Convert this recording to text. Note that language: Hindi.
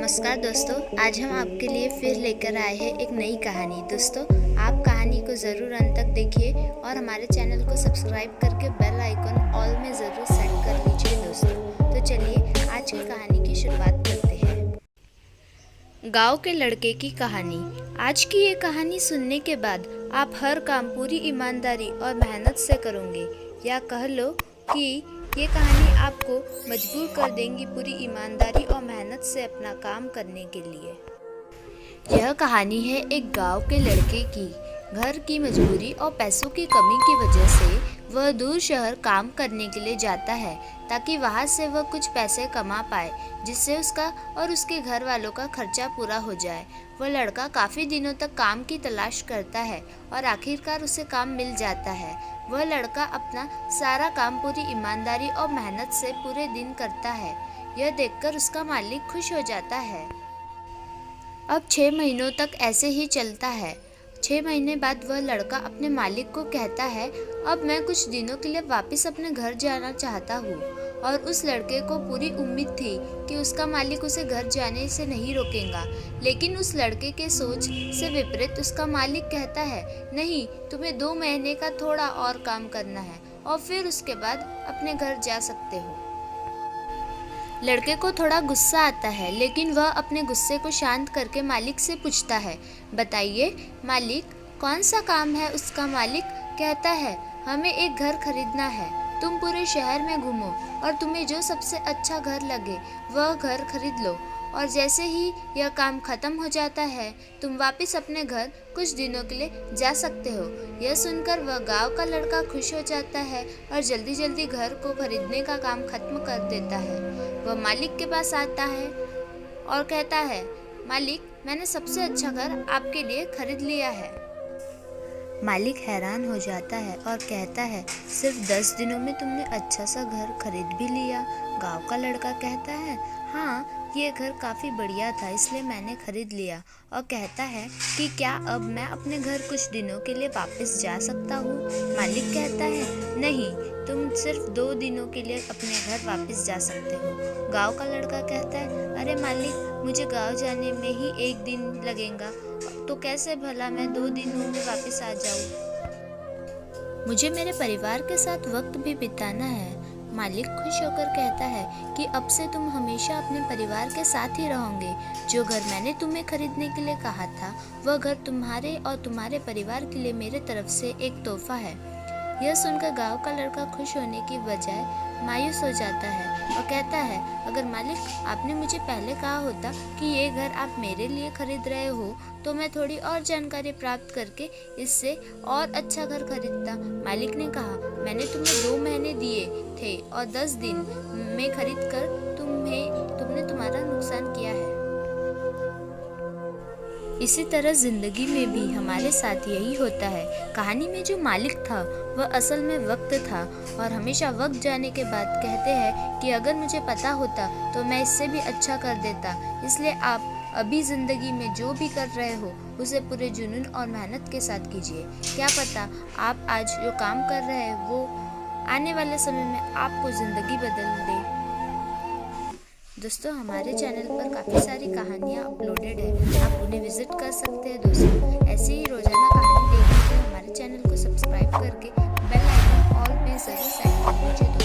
नमस्कार दोस्तों, आज हम आपके लिए फिर लेकर आए हैं एक नई कहानी। दोस्तों, आप कहानी को ज़रूर अंत तक देखिए और हमारे चैनल को सब्सक्राइब करके बेल आइकन ऑल में ज़रूर सेट कर लीजिए दोस्तों। तो चलिए आज की कहानी की शुरुआत करते हैं। गांव के लड़के की कहानी। आज की ये कहानी सुनने के बाद आप हर काम पूरी ईमानदारी और मेहनत से करोगे, या कह लो कि ये कहानी आपको मजबूर कर देंगी पूरी ईमानदारी और मेहनत से अपना काम करने के लिए। यह कहानी है एक गांव के लड़के की। घर की मजबूरी और पैसों की कमी की वजह से वह दूर शहर काम करने के लिए जाता है ताकि वहां से वह कुछ पैसे कमा पाए, जिससे उसका और उसके घर वालों का खर्चा पूरा हो जाए। वह लड़का काफ़ी दिनों तक काम की तलाश करता है और आखिरकार उसे काम मिल जाता है। वह लड़का अपना सारा काम पूरी ईमानदारी और मेहनत से पूरे दिन करता है। यह देखकर उसका मालिक खुश हो जाता है। अब 6 महीनों तक ऐसे ही चलता है। 6 महीने बाद वह लड़का अपने मालिक को कहता है, अब मैं कुछ दिनों के लिए वापस अपने घर जाना चाहता हूँ। और उस लड़के को पूरी उम्मीद थी कि उसका मालिक उसे घर जाने से नहीं रोकेगा, लेकिन उस लड़के के सोच से विपरीत उसका मालिक कहता है, नहीं, तुम्हें 2 महीने का थोड़ा और काम करना है और फिर उसके बाद अपने घर जा सकते हो। लड़के को थोड़ा गुस्सा आता है, लेकिन वह अपने गुस्से को शांत करके मालिक से पूछता है, बताइए मालिक, कौन सा काम है? उसका मालिक कहता है, हमें एक घर खरीदना है। तुम पूरे शहर में घूमो और तुम्हें जो सबसे अच्छा घर लगे वह घर खरीद लो, और जैसे ही यह काम खत्म हो जाता है तुम वापस अपने घर कुछ दिनों के लिए जा सकते हो। यह सुनकर वह गांव का लड़का खुश हो जाता है और जल्दी जल्दी घर को खरीदने का काम खत्म कर देता है। वह मालिक के पास आता है और कहता है, मालिक, मैंने सबसे अच्छा घर आपके लिए खरीद लिया है। मालिक हैरान हो जाता है और कहता है, सिर्फ 10 दिनों में तुमने अच्छा सा घर खरीद भी लिया? गांव का लड़का कहता है, हाँ, ये घर काफ़ी बढ़िया था इसलिए मैंने खरीद लिया। और कहता है कि क्या अब मैं अपने घर कुछ दिनों के लिए वापस जा सकता हूँ? मालिक कहता है, नहीं, तुम सिर्फ 2 दिनों के लिए अपने घर वापस जा सकते हो। गांव का लड़का कहता है, अरे मालिक, मुझे गांव जाने में ही 1 दिन लगेगा, तो कैसे भला मैं 2 दिनों में वापस आ जाऊँ? मुझे मेरे परिवार के साथ वक्त भी बिताना है। मालिक खुश होकर कहता है कि अब से तुम हमेशा अपने परिवार के साथ ही रहोगे। जो घर मैंने तुम्हें खरीदने के लिए कहा था, वह घर तुम्हारे और तुम्हारे परिवार के लिए मेरे तरफ से एक तोहफा है। यह सुनकर गांव का लड़का खुश होने की बजाय मायूस हो जाता है और कहता है, अगर मालिक आपने मुझे पहले कहा होता कि ये घर आप मेरे लिए खरीद रहे हो, तो मैं थोड़ी और जानकारी प्राप्त करके इससे और अच्छा घर खरीदता। मालिक ने कहा, मैंने तुम्हें 2 महीने दिए थे और 10 दिन में खरीद कर तुमने तुम्हारा नुकसान किया है। इसी तरह जिंदगी में भी हमारे साथ यही होता है। कहानी में जो मालिक था वह असल में वक्त था, और हमेशा वक्त जाने के बाद कहते हैं कि अगर मुझे पता होता तो मैं इससे भी अच्छा कर देता। इसलिए आप अभी जिंदगी में जो भी कर रहे हो उसे पूरे जुनून और मेहनत के साथ कीजिए। क्या पता आप आज जो काम कर रहे हैं वो आने वाले समय में आपको जिंदगी बदल दे। दोस्तों, हमारे चैनल पर काफ़ी सारी कहानियाँ अपलोडेड है, आप उन्हें विजिट कर सकते हैं। दोस्तों, ऐसे ही रोजाना कहानी देखने के लिए हमारे चैनल को सब्सक्राइब करके बेल आइकन ऑल पे जरूर सेट कर लीजिए।